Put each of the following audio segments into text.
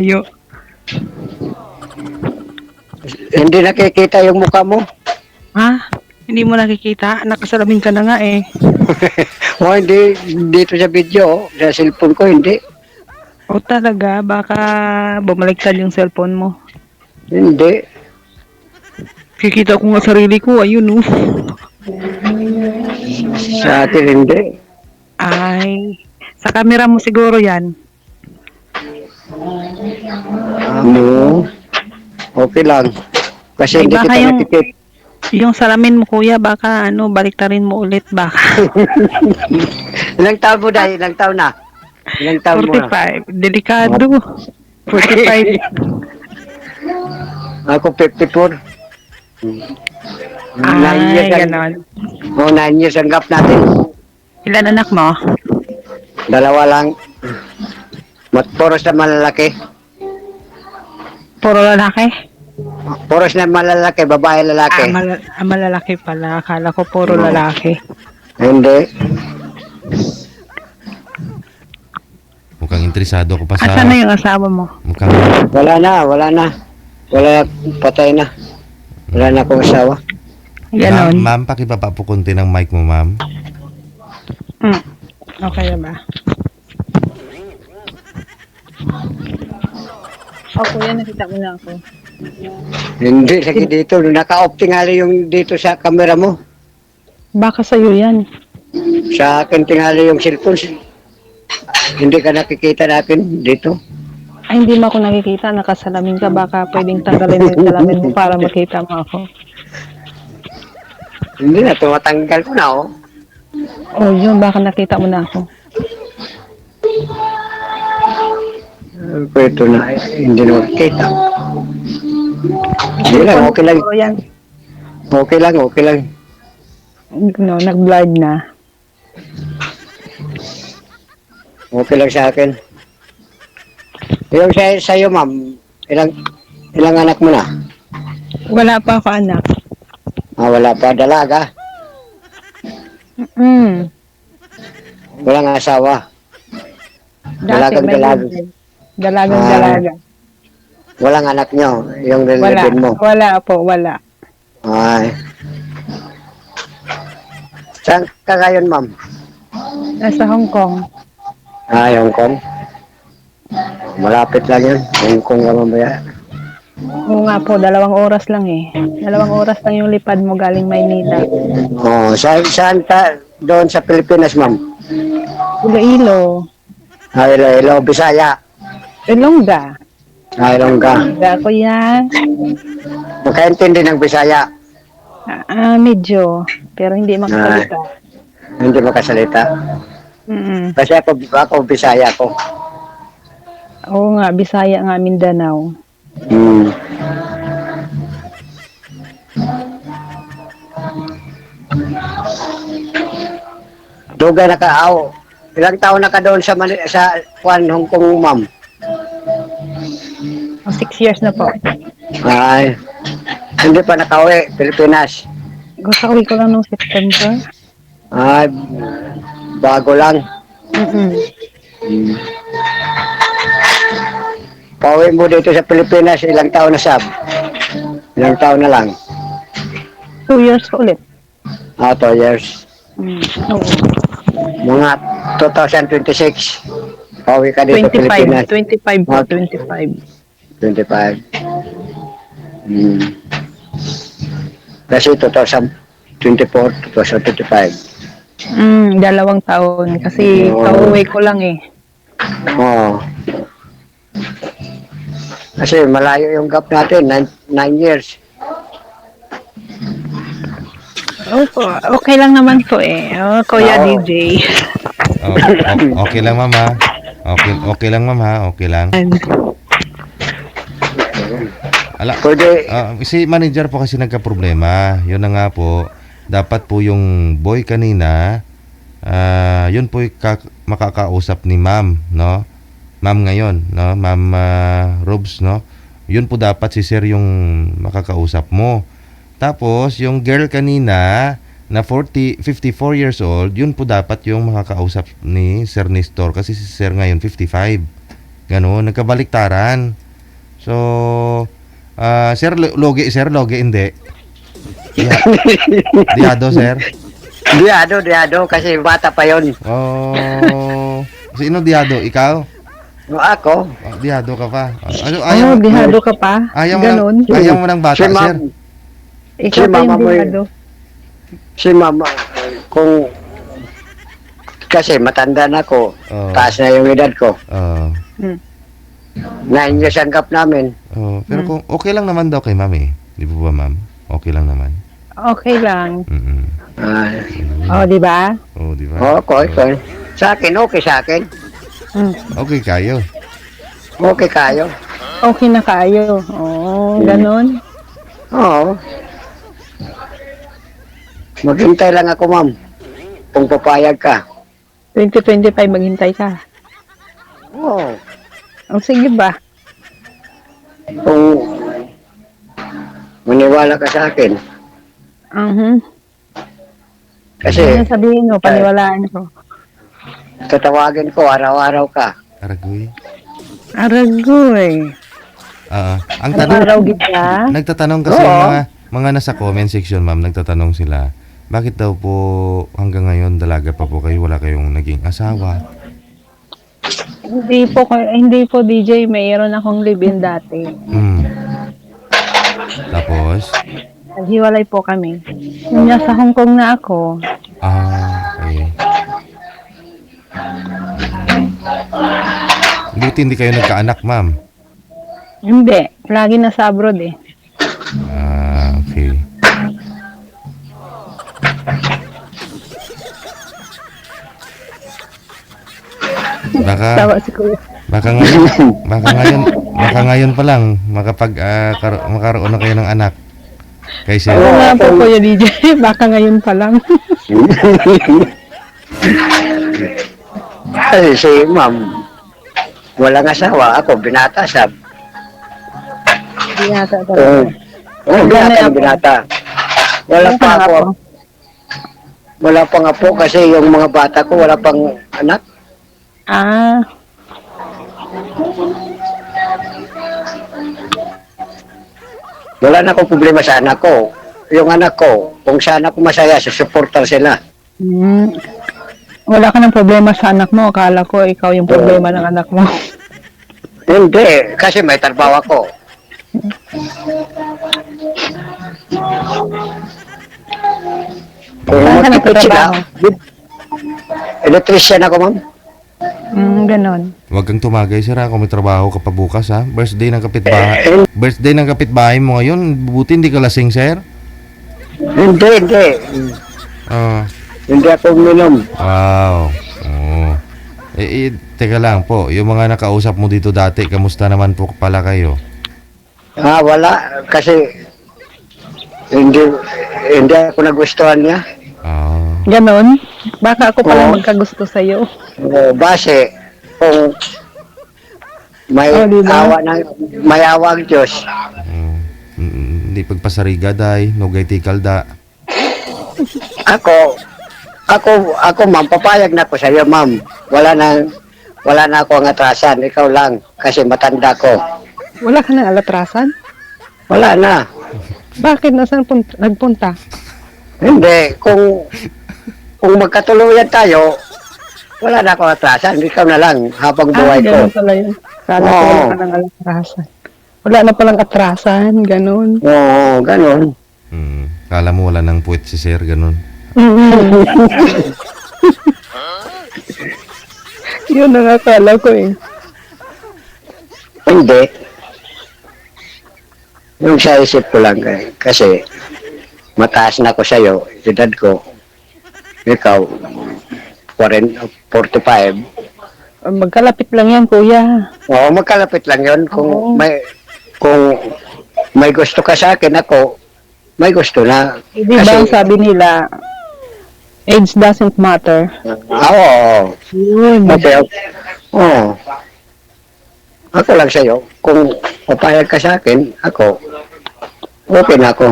Yo. Hindi nakikita yung mukha mo. Ha? Hindi mo nakikita? Nakasalamin ka na nga eh. O hindi, dito sa video, sa cellphone ko, hindi. O talaga, baka bumaliktad yung cellphone mo. Hindi. Kikita ko nga sarili ko, ayun oh. Sa atin, hindi. Ay, sa camera mo siguro yan. Ano? Okay lang. Kasi Ay, hindi baka kita yung, nakikita. yung salamin mo kuya, baka baliktarin mo ulit baka. Ilang taon mo dahil? Ilang taon na? Ilang taon mo na? 45, delikado. 45. Ako 54. 9 years Ay, ang, ganon. 9 years ang gap natin. Ilan anak mo? Dalawa lang. Puros na malalaki. Puro lalaki? Puros na malalaki, babae lalaki. Malalaki pala. Akala ko puro Oo. lalaki. Hindi. Mukhang interesado ko pa sa... Asan na yung asawa mo? Mukhang... Wala na. Wala, patay na. Wala na akong asawa. Ganon. Ma'am, pakibaba po konti ng mic mo, ma'am. Okay na ba? O kuya, nakita mo na ako. Hindi, lagi dito. Naka-off tingali yung dito sa camera mo. Baka sa'yo yan. Sa akin tingali yung cellphone. Hindi ka nakikita natin dito. Ay, hindi mo ako nakikita. Nakasalamin ka. Baka pwedeng tanggalin mo yung salamin mo para makita mo ako. Hindi na, tumatanggal ko na, oh. Oh, yun. Baka nakita mo na ako. Pwede na, hindi na makikita. Hindi lang, okay lang. Siguro yan. Okay lang. No, nag-blurred na. Okay lang sa akin. Yung sa'yo, ma'am, ilang anak mo na? Wala pa ako anak. Wala pa, dalaga. Walang asawa. Dati may Dalagang. dalagang dalaga. Walang anak nyo, yung Wala. relation mo. Wala po, wala. Ay. Saan ka ngayon, ma'am? Nasa Hong Kong. Hong Kong. Malapit lang yun. Hong Kong ka mamaya. Oo nga po, 2 oras lang eh. 2 oras lang yung lipad mo galing Maynila. Saan ka doon sa Pilipinas, ma'am? Iloilo. Iloilo, Bisaya. Ilongga. Ilongga. Ilongga ko yan. Makaintindi ng Bisaya. Medyo. Pero hindi makasalita. Hindi makasalita. Kasi ako Bisaya ko. Oo nga, Bisaya nga, Mindanao. Dugay na ka, ilang taon na ka doon sa Hong Kong, ma'am? 6 years na po. Ay, hindi pa nakauwi, Pilipinas. Kakauwi ko lang noong September. Ay, bago lang. Pauwi mo dito sa Pilipinas, ilang taon na, sab? Ilang taon na lang? 2 years ulit. 2 years. Oo. Mga 2026, pauwi ka dito sa Pilipinas. 25 po, 25. 25. Kasi 2024, 2025. 2 taon. Kasi kauwi ko lang eh. Oo. Kasi malayo yung gap natin, 9 years. Opo, okay lang naman po eh. Kuya DJ. Okay lang, ma'am, ha? Okay lang, ma'am, ha? Okay lang. Pwede. Si manager po kasi nagka-problema. Yun na nga po. Dapat po yung boy kanina, yun po makakausap ni ma'am, no? Ma'am ngayon, no? Ma'am Robs, no? Yun po dapat si sir yung makakausap mo. Tapos, yung girl kanina na 54 years old, yun po dapat yung makakausap ni Sir Nestor kasi si Sir ngayon 55. Ganun, nagkabaliktaran. So, sir, logi, hindi. Diado, sir. Diado, kasi bata pa yon. Oh, sino diado? Ikaw? O, ako, Oh, diado ka pa. Dihado ka pa? Ayaw mo, Ganon. ayaw mo ng bata, si sir. ma'am, Ikaw si pa yung mama mo dihado. si mama, kung, kasi matanda na ako, Oh. taas na yung edad ko. Oh. Hmm. 9 years ang gap namin. Oh, pero kung okay lang naman daw kay ma'am eh. Di po ba, ma'am? Okay lang naman. Okay lang. Mm. Ah, Di ba? Oh, di ba? okay. Sa akin, okay sa akin. Hmm. Okay kayo. Okay kayo. Okay na kayo. Oh, ganon. Oo. Maghintay lang ako, ma'am. Kung papayag ka. 2025 maghintay ka. Oo. Oh, sige ba? Kung maniwala ka sa akin. Kasi Ano sabihin mo, paniwalaan ko. tatawagin ko araw-araw ka. Aragoy. Aragoy. Ang tanong, Araw kita. nagtatanong kasi Oo. mga nasa comment section, ma'am, nagtatanong sila, bakit daw po hanggang ngayon dalaga pa po kayo, wala kayong naging asawa? Hindi po DJ, mayroon akong live-in dati. Hmm. Tapos, Naghiwalay po kami. Yung nasa Hong Kong na ako, okay. Buti hindi kayo nagkaanak, ma'am. hindi. Lagi nasa abroad eh. Okay. Tawa si Kuya. Baka ngayon pa lang makaroon na kayo ng anak. Kay sir. Oo nga po Kuya DJ, baka ngayon pa lang. Kasi si ma'am, walang asawa. Ako, binata sab. Hindi yata Oo. talaga. Binata. Wala pa ako. Wala pang apo kasi yung mga bata ko wala pang anak. Ah, Wala na akong problema sa anak ko. Yung anak ko, kung saan ako masaya, susuportar sila. wala ka ng problema sa anak mo. Akala ko ikaw yung problema ng anak mo. Hindi, kasi may trabaho ako. Kung Saan ka magtipid sila, nagtatrabaho? electrician ako, ma'am. Ganon. Huwag kang tumagay, sir, kung may trabaho ka pa bukas, ha? Birthday ng kapitbahay mo ngayon. Buti hindi ka lasing, sir. Hindi. Ah, Hindi ako uminom. wow. Oh. Teka lang po. Yung mga nakausap mo dito dati, kamusta naman po pala kayo? Wala. Kasi hindi ako nagustuhan niya. Ganon. Baka ako pala Oo. magkagusto sa'yo. Base, kung may Diba? may awa ang Diyos. Hindi pagpasariga, day. Nugay tikalda. Ako, ma'am, papayag na ako sa iyo, ma'am. Wala na ako ang atrasan. Ikaw lang, kasi matanda ko. Wala ka ng alatrasan? Wala na. Bakit? Nasaan nagpunta? Hindi, kung magkatuluyan tayo, wala na akong atrasan. Ikaw na lang, habang buhay ko. Ganon pala yun. Kala ko wala ka ng alatrasan. Wala na palang atrasan. Ganon. Oo, ganun. Kala mo wala nang puwet si sir, ganun. Yun ang akala ko eh. Hindi. Yung sa isip ko lang, kasi mataas na ako sa'yo, edad ko. Ikaw, 45. Magkalapit lang yan, kuya. Oo, magkalapit lang yun. Oo. Kung may gusto ka sa akin, ako, may gusto na. Di ba ang sabi nila, age doesn't matter. Oo. Yun. Okay. Oo. Ako lang sa'yo. Kung papayag ka sa akin, ako, okay na ako.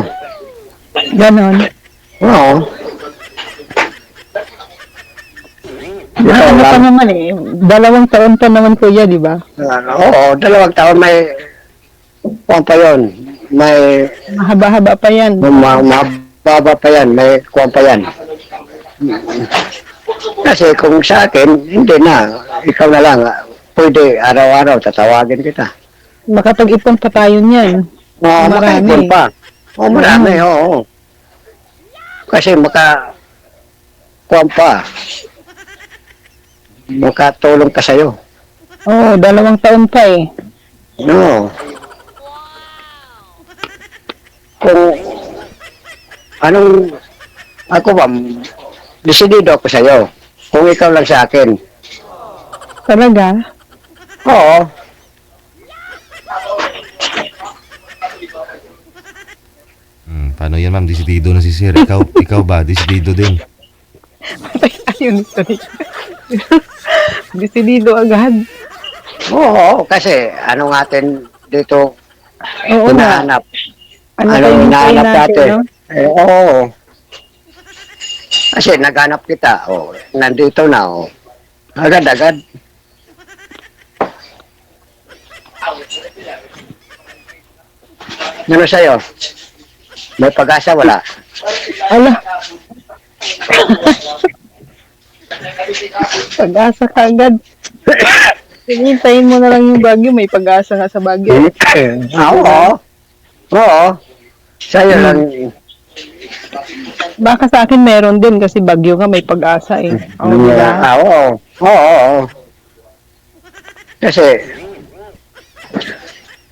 Ganon. Oo. Ikaw Ano pa lang. naman eh, 2 taon pa naman kuya, di ba? Oo, 2 taon may kuwan pa yun. May Mahaba-haba pa yan. mababa pa yan, may kuwan pa yan. Kasi kung sa akin, hindi na. Ikaw na lang. Pwede araw-araw tatawagin kita. Makapag-ipon pa tayo niyan. Oo, Marami. makaipon pa. Oo, marami, oo. Kasi kuwan pa. Makatulong pa sa'yo. Oo, 2 taon pa eh. No. Kung anong ako ba, desidido ako sa'yo. Kung ikaw lang sa akin. Talaga? Oo. Paano yan, ma'am? Desidido na si sir. Ikaw ba? Desidido din. Ayun, sorry. Desidido agad. Oo, kasi ano natin dito Oo nga. hinahanap. Ano Ano tayo hinahanap natin? no? Oo. Kasi naghanap kita. Oh, nandito na. Oh. Agad-agad. Ano sa'yo? May pag-asa, wala? Ala. Pag-asa ka agad. Hintayin mo na lang yung Baguio. May pag-asa nga sa Baguio. Oo. Oo. Sa'yo lang. Baka sa akin meron din kasi Baguio nga may pag-asa eh. Oo, diba? Oo. Oo. Kasi,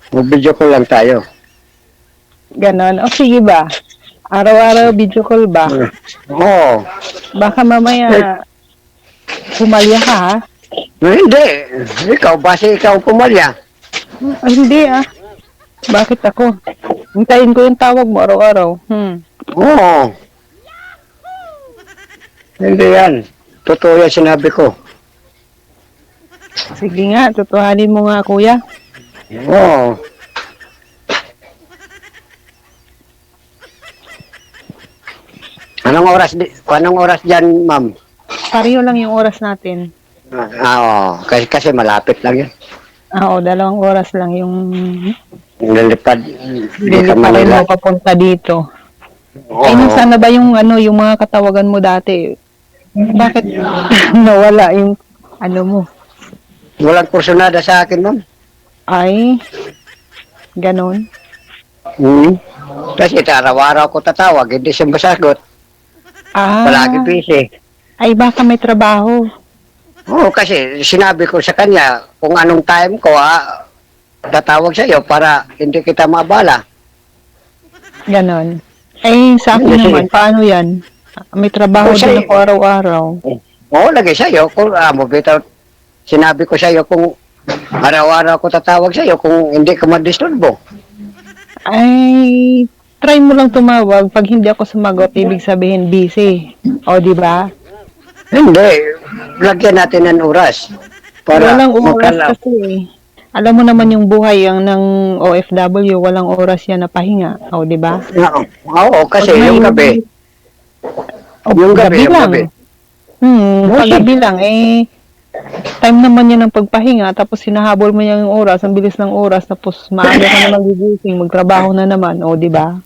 mag-video call lang tayo. Ganon. O sige ba? Araw-araw video call ba? Oo. Baka mamaya pumalya ka ha? Hindi. Ikaw, base ikaw pumalya. Ay, hindi ah. Bakit ako? Hintayin ko yung tawag mo araw-araw. Oo. Hindi yan. Totoo yan sinabi ko. Sige nga, tutuhanin mo nga kuya. Oo. Anong oras dyan, ma'am? Pareho lang yung oras natin. Oo. Kasi malapit lang yan. Oo, 2 oras lang yung Nalipad. Hindi ka liliparin Manila. mo papunta dito. Oo. Ay, nasaan na ba yung yung mga katawagan mo dati? Bakit nawala yung mo? Walang kursunada sa akin, ma'am. Ay, ganon. Kasi araw-araw ko tatawag, hindi siya masagot. Palagi Ah, busy. ay baka may trabaho. Oo, kasi sinabi ko sa kanya kung anong time ko, tatawag sa iyo para hindi kita mabala. Ganon. Ay, sa akin Sige. naman, paano yan? May trabaho Kung din sa'yo- ako araw-araw. Oo, lagay sa iyo. Kung sinabi ko sa iyo kung araw-araw ko tatawag sa iyo kung hindi ka madisturbo. Ay, try mo lang tumawag. Pag hindi ako sumagot, ibig sabihin busy. O, di ba? Hindi, lagyan natin ng oras. Para Walang oras magkala- kasi eh. Alam mo naman yung buhay ng OFW, walang oras yan na pahinga. O, di ba? Oo, kasi Pag may- yung gabi. Yung gabi, yung lang. gabi. Pag gabi lang, time naman yan ng pagpahinga, tapos sinahabol mo yung oras, ang bilis ng oras, tapos maaga ka naman gigising, magtrabaho na naman, o, di ba?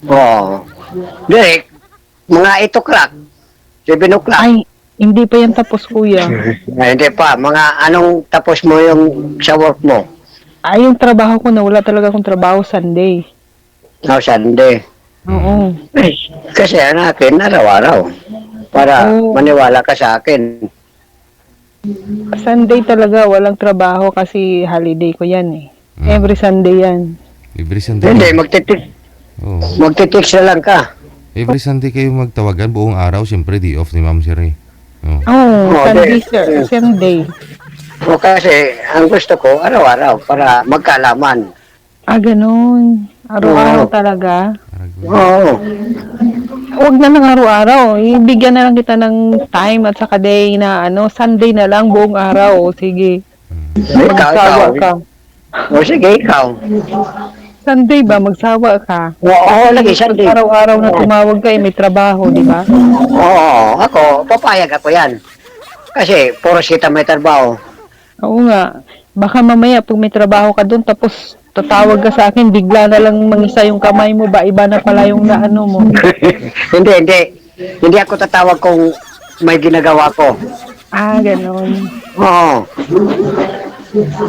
Oo. Hindi, mga 8 o'clock, 7 o'clock. Ay, hindi pa yan tapos, kuya. Hindi pa, mga anong tapos mo yung sa work mo? Ay, yung trabaho ko na, wala talaga akong trabaho Sunday. Sunday. Oo. Kasi akin, araw-araw. Para Oo. maniwala ka sa akin. Sunday talaga, walang trabaho kasi holiday ko yan eh. Every Sunday yan. Every Sunday. Hindi, Oo. magtitext na lang ka. Every Sunday kayo magtawagan buong araw. Siyempre, di off ni Ma'am Sir eh. Oo. Oh, Oo, Sunday, di- sir. Sunday. O kasi, ang gusto ko, araw-araw, para magkaalaman. Ah, ganun. Araw-araw Oo. talaga. Oo. Huwag na lang araw-araw. Ibigyan na lang kita ng time at saka day na Sunday na lang buong araw. O, sige. Magsawa ka. O sige, ikaw. Sunday ba? Magsawa ka. Oo, lagi Pag Sunday. araw-araw na tumawag ka, may trabaho, di ba? Oo, ako, papayag ako yan. Kasi, puros kita may trabaho. Oo nga. Baka mamaya pag may trabaho ka doon tapos tatawag ka sa akin, bigla na lang mangisa yung kamay mo ba? Iba na pala yung naano mo. Hindi, hindi. Hindi ako tatawag kung may ginagawa ko. Ah, ganon. Oo.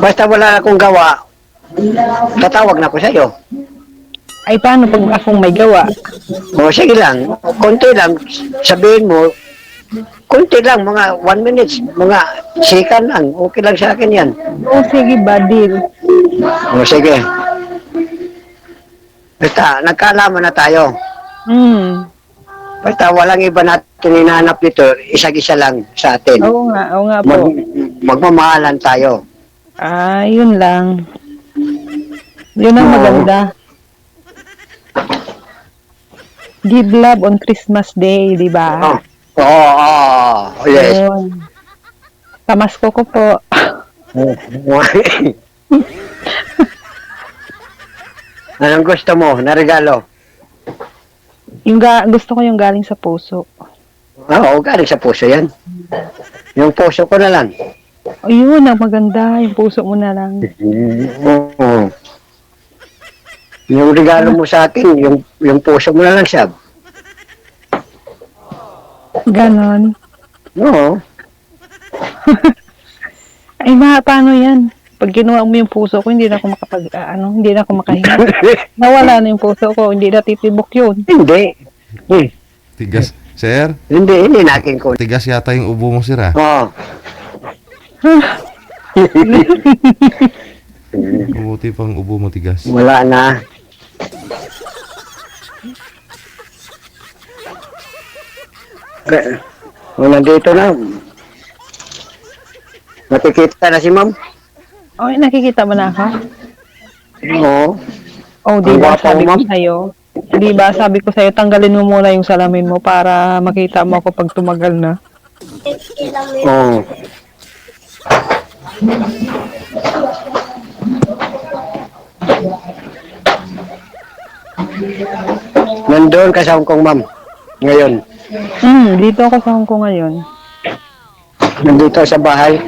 Basta wala akong gawa, tatawag na ako sa'yo. Ay, paano pag akong may gawa? O, sige lang. Konti lang. Sabihin mo, konti lang, mga 1 minute, mga second lang. Okay lang sa akin yan. Oo, sige ba, deal. O, sige. Basta, nagkaalaman na tayo. Basta, walang iba natin hinahanap dito. Isa-isa lang sa atin. Oo nga po. Magmamahalan tayo. Ah, yun lang. Yun ang Oo. maganda. Give love on Christmas Day, di ba? Oo, yes. Yun. Pamasko ko po. Anong gusto mo na regalo? Gusto ko yung galing sa puso. Oo, galing sa puso yan. Yung puso ko na lang. O yun, ang maganda. Yung puso mo na lang. Oo. Yung regalo mo sa akin, yung puso mo na lang siya. Ganon. Oo. Ay, paano yan? Pag kinuha mo yung puso ko, hindi na ako hindi na ako makahinga. Nawala na yung puso ko, hindi na titibok yun. Hindi. Tigas. Sir, Hindi nakin ko. tigas yata yung ubo mo, sir, ah. Oo. Mabuti pang ubo mo tigas. Wala na. Nandito na. Nakikita na si ma'am. Oh, nakikita mo na ako? Oo. Oh, di Ang ba gwapo sabi mo, ko ma'am. sa'yo? Di ba sabi ko sa'yo, tanggalin mo muna yung salamin mo para makita mo ako pag tumagal na. Oo. Nandun ka sa Hong Kong, ma'am. Ngayon. Dito ako sa Hong Kong ngayon. Nandito sa bahay.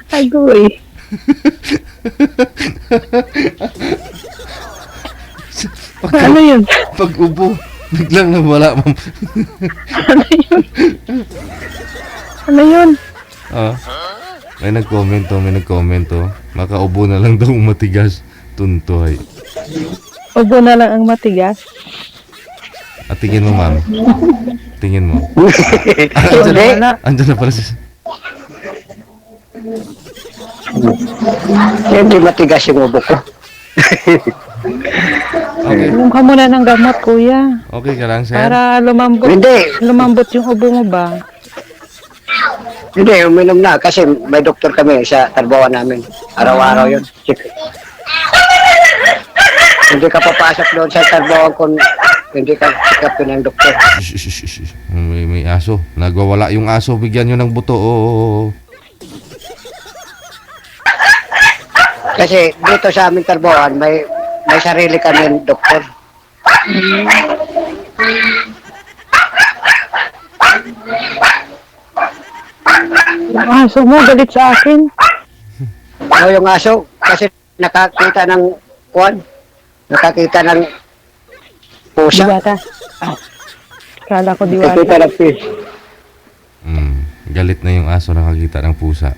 Agoy. Ano yun? Pag ubo, biglang nawala, ma'am. Ano yun? Ano yun? Ah. May nag-comment, oh. Makaubo na lang daw matigas. Tuntoy. Ubo na lang ang matigas. At tingin mo, ma'am. Tingin mo. Hindi. Andyan na pala si... Hindi matigas yung ubo ko. Okay. Inom ka muna ng gamot, kuya. Okay ka lang, sir? Para lumambot. Hindi. Lumambot yung ubo mo ba? Hindi, uminom na kasi may doktor kami sa tarbawan namin. Araw-araw yun. Hindi ka papasok doon sa tarbawan kung hindi ka sikapin ng doktor. Shh, shh, shh, shh. May aso. Nagwawala yung aso. Bigyan nyo ng buto. Oo. Kasi dito sa aming tarbawan, may sarili kami doktor. Yung aso mo, galit sa akin. O yung aso, kasi nakakita ng kuwan, nakakita ng pusa. Diwata. Ah. Kala ko Nakakita diwata. ng fish. Galit na yung aso nakakita ng pusa.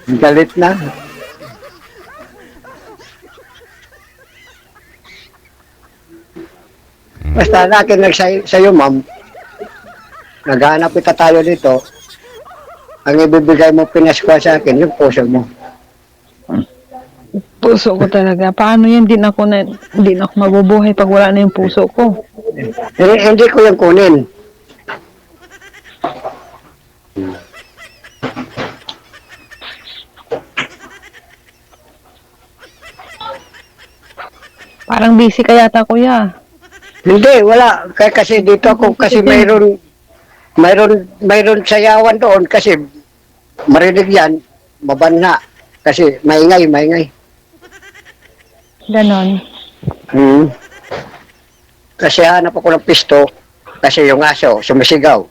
Galit na. Basta nakin sa'yo, ma'am, naghahanap kita tayo dito, ang ibibigay mo pinaskuha sa akin, yung puso mo. Puso ko talaga. Paano yan? Hindi na ako mabubuhay pag wala na yung puso ko. Hindi ko yung kunin. Parang busy ka yata, kuya. Hindi, wala. Kasi dito ako, kasi mayroon sayawan doon kasi marinig yan. mabanla. Kasi maingay, maingay. Ganon. Hmm. Kasi hanap ako ng pisto, kasi yung aso, sumisigaw.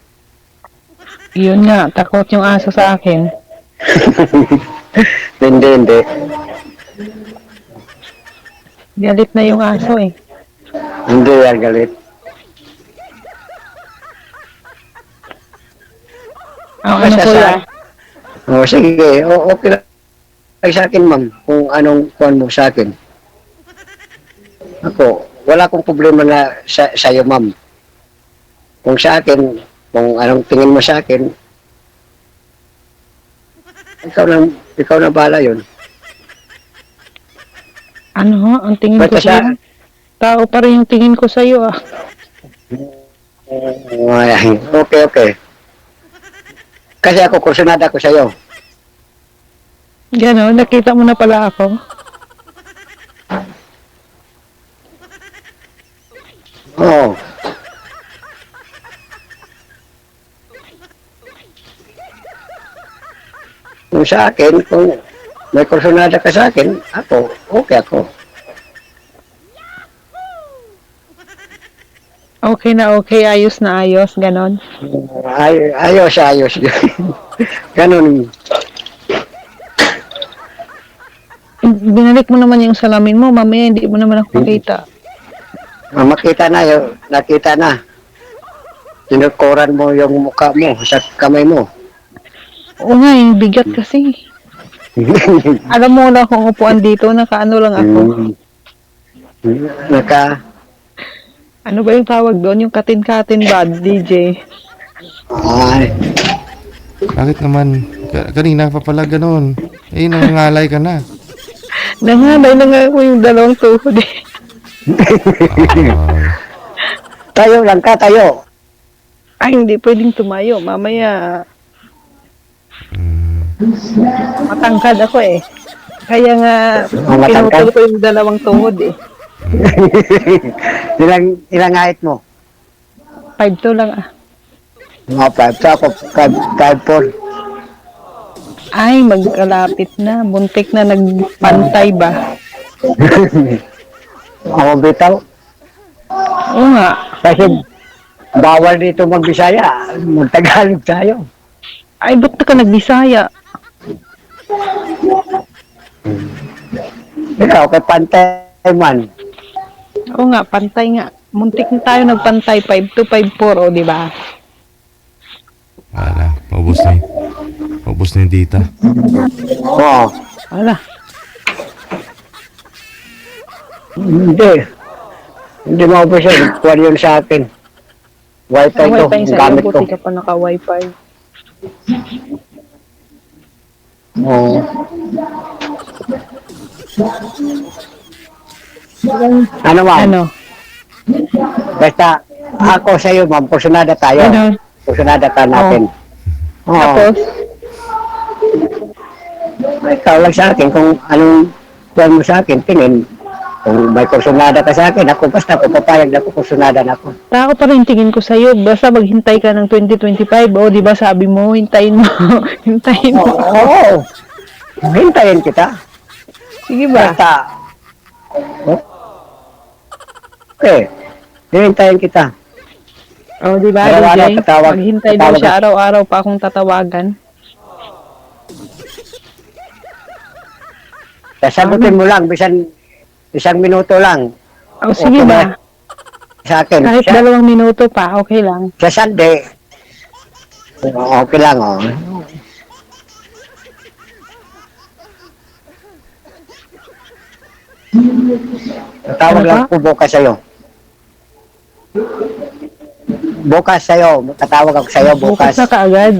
Yun nga, takot yung aso sa akin. Hindi, hindi. Galit na yung aso eh. Hindi yan galit. Ang ano Basta kuya, sige, okay lang sa akin, ma'am, kung anong kuhan mo sa akin. Ako, wala akong problema na sa'yo, ma'am. Kung sa akin, kung anong tingin mo sa akin, ikaw na bahala yun. ano ho, ang tingin ko Basta sa'yo? Tao pa rin yung tingin ko sa'yo ah. Ay, okay, okay. Kasi ako, kursunada ko sa'yo. Ganon, nakita mo na pala ako. Oo. Kung sa akin, kung may kursunada ka sa akin, ako, okay ako. Okay na okay, ayos na ayos, ganon. Ayos, ayos. Ganun. Binalik mo naman yung salamin mo, mamaya hindi mo naman ako makita. Makita na yun, nakita na. Tinukuran mo yung mukha mo sa kamay mo. Oo nga, yung bigat kasi. Alam mo na kung upuan dito, nakaano lang ako. Naka, Ano ba yung tawag doon? Yung katin-katin ba, DJ? ay, Bakit naman? Kanina pa pala ganun. Eh, nangangalay ka na. Nanganay na nga ako yung dalawang tuhod eh. Ay, tayo lang ka, tayo. Ay, hindi pwedeng tumayo. Mamaya, matangkad ako eh. Kaya nga, Matangkad? pinutol ko yung dalawang tuhod eh. ilang height mo? 5'2" lang ah. Mga 5, sa ako, 5'4". Ay, magkalapit na. Buntik na nagpantay ba? Ako bitaw. Oo nga. Kasi bawal dito mag-Bisaya. Mag-Tagalog tayo. Ay, ba't ka nagbisaya? Ikaw, kay Pantay man. Oo nga, pantay nga. Muntik na tayo nagpantay, 5'2", 5'4", o di ba? wala. Paubos na yun. Paubos na yung data. Oo. Wala. Hindi. Hindi maubos yun. Kuwan yun sa akin. Wi-Fi Ang to. wifi Ang sa'yo, gamit ko. buti ka pa naka-wifi. Oo. Ano ma'am? Ano? Basta ako sa iyo ma'am. Kursunada tayo. Ano? Kursunada ka natin. Oo. Tapos, Ikaw lang sa akin kung anong kuwan mo sa akin. Tingin. Kung may kursunada ka sa akin, ako basta ako papayag na ako, kursunada na ako. tao pa rin tingin ko sa'yo. Basta maghintay ka ng 2025. O, di ba sabi mo, hintayin mo. Hintayin mo. Oo. Hintayin kita. Sige ba? Basta. Okay. Hintayin kita. O, di ba, Araw-araw DJ? tatawag- Maghintay daw tatawag siya. ako. Araw-araw pa akong tatawagan. Sasagutin mo lang, bisan isang minuto lang. O, sige ba? Sa akin. Kahit 2 minuto pa, okay lang. Sa Sunday, okay lang, oh. Tatawag Ano lang pa? po bukas sa'yo. Bukas sa'yo. Tatawag ako sa'yo Bukas bukas. na kaagad.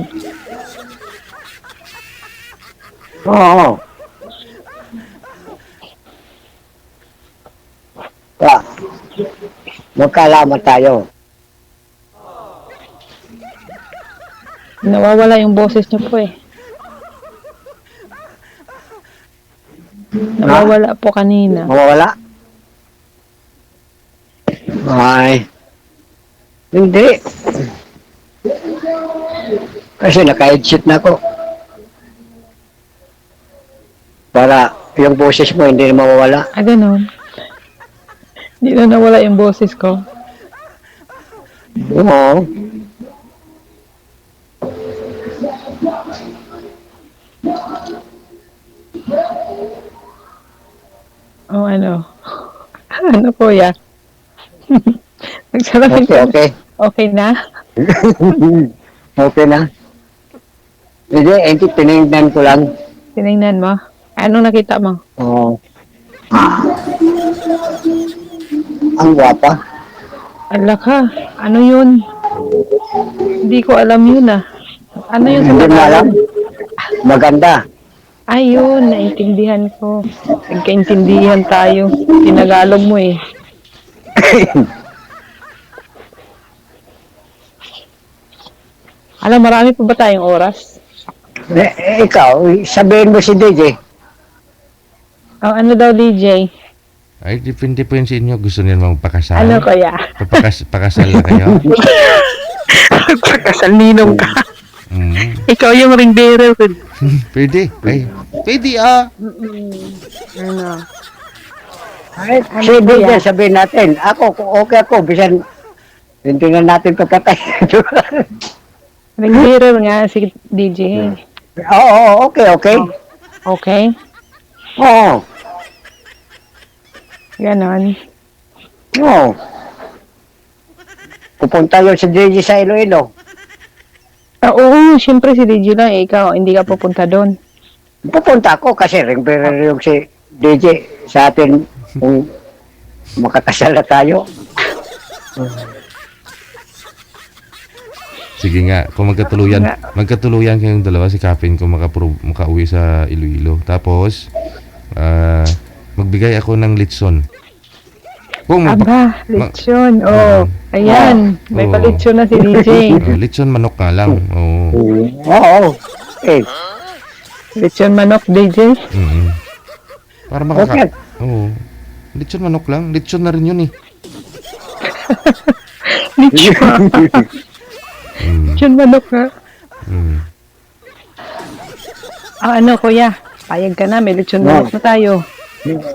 Oo. Yeah. Magkaalaman tayo. Nawawala yung boses niyo po eh. Nawawala po kanina. Mawawala? Ay. Hindi. Kasi naka-headset na ako. Para yung boses mo hindi na mawawala. Ah, ganun. Hindi na nawala yung boses ko. Oo. Oh, ano? Ano, kuya? Nagsalamin Okay, ka. okay. Okay na? Okay na. Hindi, tinignan ko lang. Tinignan mo? Anong nakita mo? Oo. Ang gwapa. Ala ka. Ano yun? Hindi ko alam yun ah. Ano yun sa Hindi mo alam. Tagalog? Maganda. Ayun, naintindihan ko. Nagkaintindihan tayo. Tinagalog mo eh. Alam, marami pa ba tayong oras? Ikaw, sabihin mo si DJ. Oh, ano daw, DJ? Ay, depende po yun sa inyo. Gusto niyo magpakasal? Ano kaya? Pakasal na kayo? Pagkasal ninong ka. Mm. Ikaw yung ring bearer ko. Pwede. Ay, pwede ah. Ano? Si DJ, sabihin natin. Ako, okay ako. Bisan, hindi na natin papatay. Ring bearer nga si DJ. Oo, okay, okay. Okay? Oo. Ganon. Oo. Pupunta yun si DJ sa Iloilo. Ah, oo, siyempre si DJ lang. Eh, ikaw, hindi ka pupunta doon. Pupunta ako kasi ring bearer yung si DJ sa atin kung makakasal na tayo. Sige nga, kung magkatuluyan kayong dalawa, si Kapin kung makauwi sa Iloilo. Tapos, magbigay ako ng litson. Kung Aba, lechon. Oh, ayan. May Oo. palitsyon na si DJ. litson manok nga lang. Oo. Oo. Eh, Lechon manok, DJ. Mm-mm. Para okay. Oo. Litson manok lang. Litson na rin yun eh. Lechon. Mm. Lechon manok ha. Mm. Ah, ano, kuya? Payag ka na. May lechon manok na tayo.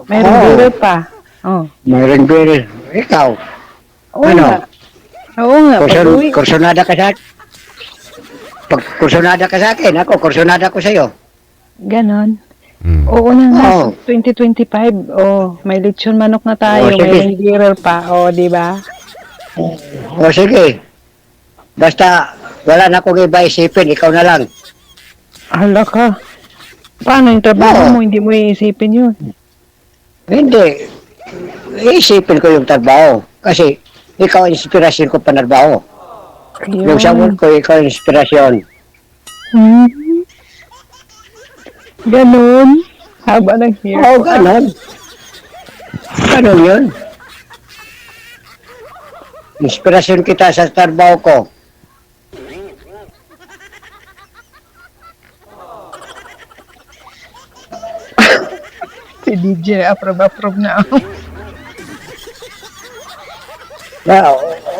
May Oo. ring pa. Oh. May ring bearer. Ikaw, Oo Ano? nga. Oo nga. Pag-uwi. kursunada ka sa pag kursunada ka sa akin, ako kursunada ko sa iyo. Ganon. Mm. Oo na nga. Oo. 2025. Oh, may lechon manok na tayo. Oh, sige. May ring bearer pa. Oh, di ba? O sige. Basta wala na akong iba isipin, ikaw na lang. Hala ka. Paano yung trabaho Oo. mo? Hindi mo iisipin yun. Hindi. Iisipin ko yung trabaho. Kasi ikaw ang inspirasyon ko panarbaho. Ayun. Yung sa work ko, ikaw ang inspirasyon. Hmm. Ganon. Haba ng hair. Oo, ganon. Ganon yun. Inspirasyon kita sa trabaho ko. Si DJ, approve na ako.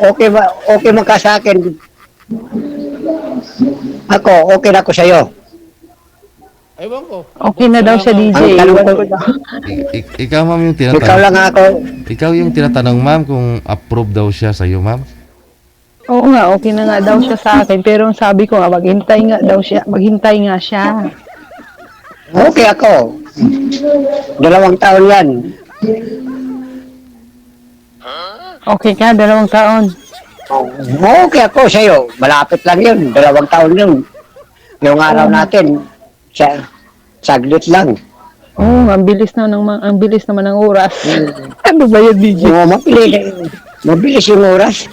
Okay man ka sa akin. Ako, okay na ako sa'yo. Okay na daw siya, DJ. Ang tanong Iwan ko, ko daw. Ikaw ma'am yung ikaw tinatanong. lang ako. Ikaw yung tinatanong ma'am kung approve daw siya sa iyo ma'am. Oo nga, okay na nga daw siya sa akin. Pero ang sabi ko nga, maghintay nga daw siya. Maghintay nga siya. Okay ako. 2 taon yan. Okay ka, 2 taon. Okay ako sa'yo. Malapit lang yun. 2 taon yun. Yung araw natin, saglit lang. Oo, ang bilis naman ng oras. Ano ba yun, DJ? Oo, mabilis yung oras.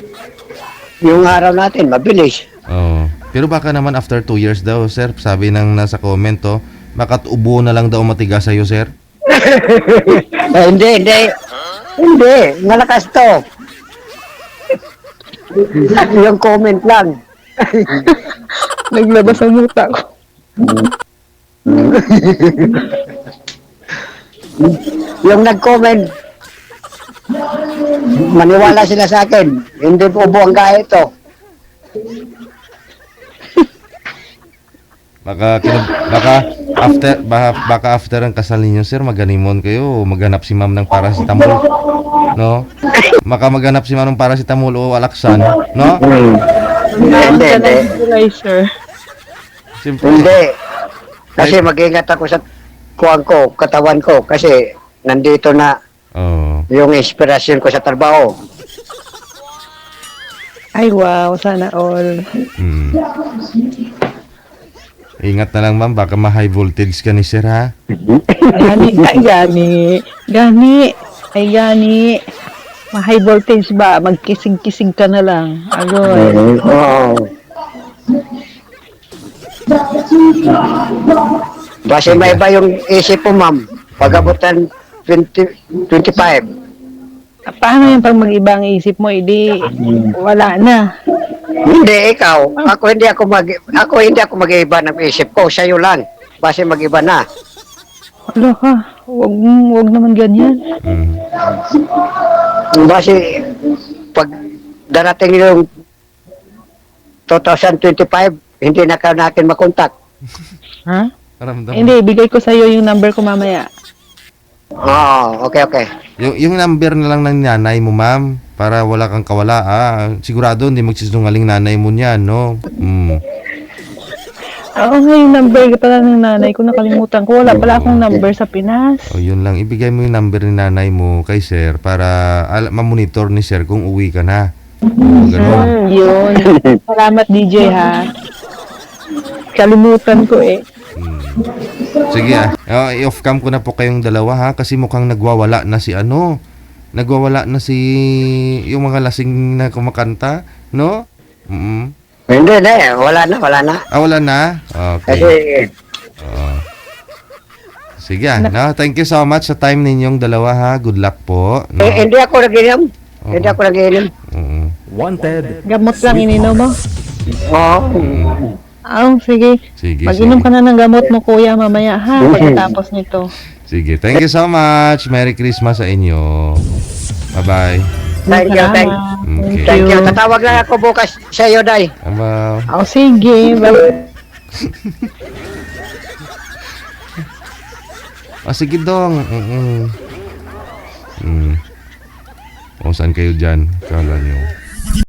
Yung araw natin, mabilis. Oo. Pero baka naman after 2 years daw, sir, sabi ng nasa comment to, baka ubo na lang daw matigas sa iyo, sir. Hindi. Hindi, malakas to. Yung comment lang. Naglabas ang muta ko. Yung nag-comment, maniwala sila sa akin. Hindi po buwang gaya ito. Baka after ang kasal ninyo, sir, maganimon kayo, maghanap si ma'am ng paracetamol, no? Baka maghanap si ma'am ng paracetamol o alaksan, no? Kailangan Hindi, ka hindi. ng nebulizer. Siyempre. Hindi. Kasi mag-ingat ako sa katawan ko. Kasi nandito na Oh. yung inspirasyon ko sa trabaho. Ay, wow. Sana all. Mm. Ingat na lang, ma'am, baka ma-high voltage ka ni sir, ha? Gani. Ay, gani. Gani. Ay, gani. Ma-high voltage ba? Magkisig-kisig ka na lang. Agoy. Oo. Base may iba yung isip po, ma'am. Pag-abutan 25. Paano yung pag mag-iba ang isip mo? Hindi, wala na. Hindi, ikaw. Ako hindi ako mag-iba ng isip ko. Sa'yo lang. Base mag-iba na. Wala ka. Wag naman ganyan. Mm. Base, pag darating yung 2025, hindi na ka natin makontak. Ha? Ramdam. Hindi, bigay ko sa'yo yung number ko mamaya. Oo, okay. Yung number na lang ng nanay mo, ma'am, para wala kang kawala, sigurado hindi magsisinungaling nanay mo niyan, no? Mm. Oo nga, yung number pala ng nanay ko, nakalimutan ko. Wala pala akong number sa Pinas. O, yun lang. Ibigay mo yung number ni nanay mo kay sir para ma-monitor ni sir kung uwi ka na. O, ganun. Yun. Salamat, DJ, ha? Kalimutan ko eh. Mm. Sige, i-off cam ko na po kayong dalawa, ha? Kasi mukhang nagwawala na si Nagwawala na si yung mga lasing na kumakanta, no? Mm. Hindi na, wala na. Wala na? Okay. Kasi, Oo. Sige, no? Thank you so much sa time ninyong dalawa, ha? Good luck po. No? hindi ako nag-inom. Oo. Hindi ako nag-inom. Oo. Gamot lang ininom mo? Oo. Sige. Sige, Mag-inom sige. ka na ng gamot mo, kuya, mamaya, ha? Pagkatapos nito. Sige, thank you so much. Merry Christmas sa inyo. Bye-bye. Thank you. Okay. Thank you. Tatawag lang ako bukas sa iyo, Day. Bye. Sige. Sige dong. O, saan kayo dyan? Kala nyo.